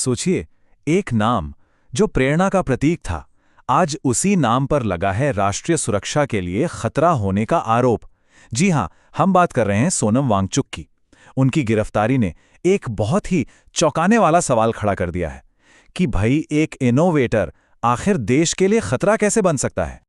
सोचिए, एक नाम जो प्रेरणा का प्रतीक था, आज उसी नाम पर लगा है राष्ट्रीय सुरक्षा के लिए खतरा होने का आरोप। जी हां, हम बात कर रहे हैं सोनम वांगचुक की। उनकी गिरफ्तारी ने एक बहुत ही चौंकाने वाला सवाल खड़ा कर दिया है कि भाई एक इनोवेटर आखिर देश के लिए खतरा कैसे बन सकता है।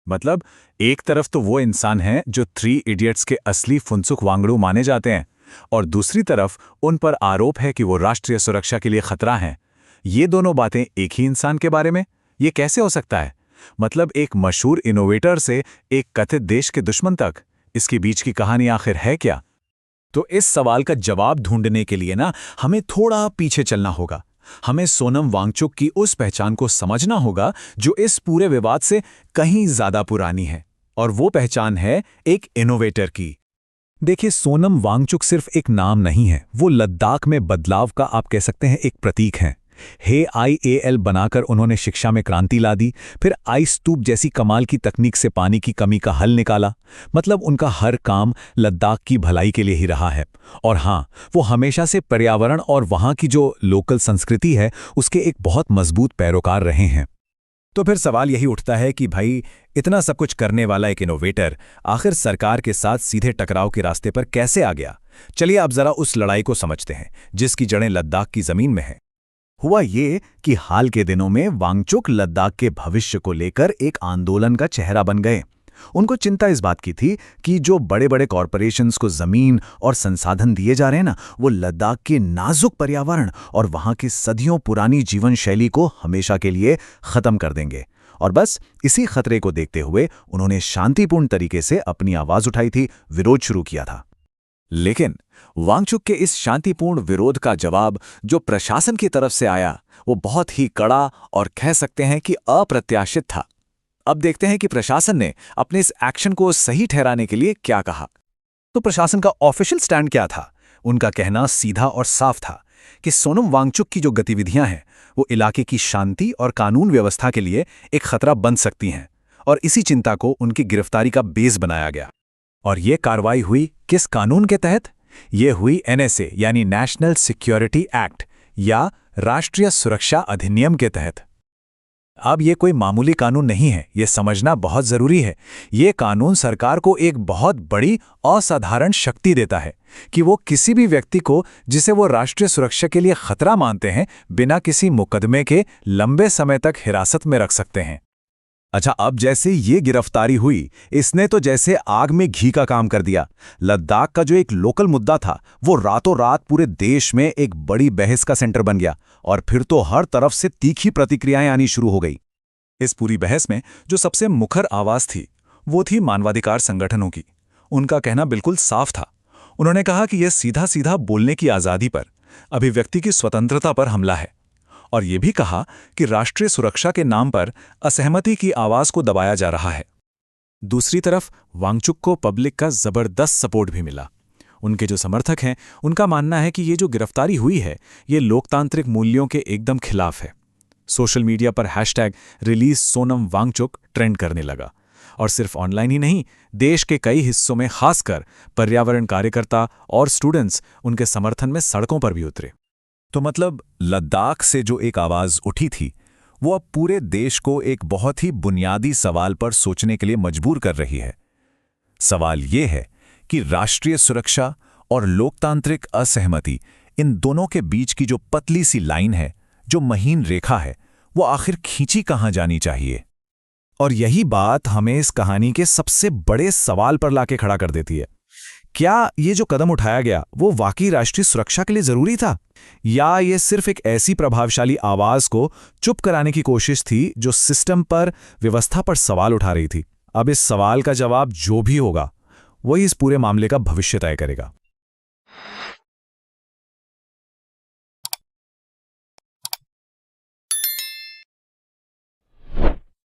मतलब एक तरफ तो वो इंसान हैं जो 3 इडियट्स के असली फुनसुक वांगड़ू माने जाते हैं, और दूसरी तरफ उन पर आरोप है कि वो राष्ट्रीय सुरक्षा के लिए खतरा हैं। ये दोनों बातें एक ही इंसान के बारे में, ये कैसे हो सकता है? मतलब एक मशहूर इनोवेटर से एक कथित देश के दुश्मन तक, इसके बीच की कहानी आखिर है क्या? तो इस सवाल का जवाब ढूंढने के लिए हमें थोड़ा पीछे चलना होगा। हमें सोनम वांगचुक की उस पहचान को समझना होगा जो इस पूरे विवाद से कहीं ज्यादा पुरानी है, और वो पहचान है एक इनोवेटर की। देखिए, सोनम वांगचुक सिर्फ एक नाम नहीं है, वो लद्दाख में बदलाव का आप कह सकते हैं एक प्रतीक हैं। HAIAL बनाकर उन्होंने शिक्षा में क्रांति ला दी, फिर आइस स्तूप जैसी कमाल की तकनीक से पानी की कमी का हल निकाला। मतलब उनका हर काम लद्दाख की भलाई के लिए ही रहा है। और हाँ, वो हमेशा से पर्यावरण और वहाँ की जो लोकल संस्कृति है उसके एक बहुत मजबूत पैरोकार रहे हैं। तो फिर सवाल यही उठता है कि भाई, इतना सब कुछ करने वाला एक इनोवेटर आखिर सरकार के साथ सीधे टकराव के रास्ते पर कैसे आ गया? चलिए अब जरा उस लड़ाई को समझते हैं जिसकी जड़ें लद्दाख की जमीन में हैं। हुआ ये कि हाल के दिनों में वांगचुक लद्दाख के भविष्य को लेकर एक आंदोलन का चेहरा बन गए। उनको चिंता इस बात की थी कि जो बड़े बड़े कॉरपोरेशंस को जमीन और संसाधन दिए जा रहे हैं वो लद्दाख के नाजुक पर्यावरण और वहां की सदियों पुरानी जीवन शैली को हमेशा के लिए खत्म कर देंगे। और बस इसी खतरे को देखते हुए उन्होंने शांतिपूर्ण तरीके से अपनी आवाज उठाई थी, विरोध शुरू किया था। लेकिन वांगचुक के इस शांतिपूर्ण विरोध का जवाब जो प्रशासन की तरफ से आया वो बहुत ही कड़ा और कह सकते हैं कि अप्रत्याशित था। अब देखते हैं कि प्रशासन ने अपने इस एक्शन को सही ठहराने के लिए क्या कहा। तो प्रशासन का ऑफिशियल स्टैंड क्या था? उनका कहना सीधा और साफ था कि सोनम वांगचुक की जो गतिविधियां हैं वो इलाके की शांति और कानून व्यवस्था के लिए एक खतरा बन सकती हैं, और इसी चिंता को उनकी गिरफ्तारी का बेस बनाया गया। और ये कार्रवाई हुई किस कानून के तहत? ये हुई NSA यानी नेशनल सिक्योरिटी एक्ट या राष्ट्रीय सुरक्षा अधिनियम के तहत। अब ये कोई मामूली कानून नहीं है, ये समझना बहुत जरूरी है। ये कानून सरकार को एक बहुत बड़ी असाधारण शक्ति देता है कि वो किसी भी व्यक्ति को जिसे वो राष्ट्रीय सुरक्षा के लिए खतरा मानते हैं बिना किसी मुकदमे के लंबे समय तक हिरासत में रख सकते हैं। अच्छा, अब जैसे ये गिरफ्तारी हुई, इसने तो जैसे आग में घी का काम कर दिया। लद्दाख का जो एक लोकल मुद्दा था वो रातों रात पूरे देश में एक बड़ी बहस का सेंटर बन गया, और फिर तो हर तरफ से तीखी प्रतिक्रियाएं आनी शुरू हो गई। इस पूरी बहस में जो सबसे मुखर आवाज थी वो थी मानवाधिकार संगठनों की। उनका कहना बिल्कुल साफ था। उन्होंने कहा कि यह सीधा सीधा बोलने की आज़ादी पर, अभिव्यक्ति की स्वतंत्रता पर हमला है, और यह भी कहा कि राष्ट्रीय सुरक्षा के नाम पर असहमति की आवाज को दबाया जा रहा है। दूसरी तरफ वांगचुक को पब्लिक का जबरदस्त सपोर्ट भी मिला। उनके जो समर्थक हैं उनका मानना है कि ये जो गिरफ्तारी हुई है ये लोकतांत्रिक मूल्यों के एकदम खिलाफ है। सोशल मीडिया पर #रिलीज सोनम वांगचुक ट्रेंड करने लगा, और सिर्फ ऑनलाइन ही नहीं, देश के कई हिस्सों में खासकर पर्यावरण कार्यकर्ता और स्टूडेंट्स उनके समर्थन में सड़कों पर भी उतरे। तो मतलब लद्दाख से जो एक आवाज उठी थी वो अब पूरे देश को एक बहुत ही बुनियादी सवाल पर सोचने के लिए मजबूर कर रही है। सवाल ये है कि राष्ट्रीय सुरक्षा और लोकतांत्रिक असहमति, इन दोनों के बीच की जो पतली सी लाइन है, जो महीन रेखा है, वो आखिर खींची कहां जानी चाहिए? और यही बात हमें इस कहानी के सबसे बड़े सवाल पर लाके खड़ा कर देती है। क्या ये जो कदम उठाया गया वो वाकई राष्ट्रीय सुरक्षा के लिए जरूरी था, या ये सिर्फ एक ऐसी प्रभावशाली आवाज को चुप कराने की कोशिश थी जो सिस्टम पर, व्यवस्था पर सवाल उठा रही थी? अब इस सवाल का जवाब जो भी होगा वही इस पूरे मामले का भविष्य तय करेगा।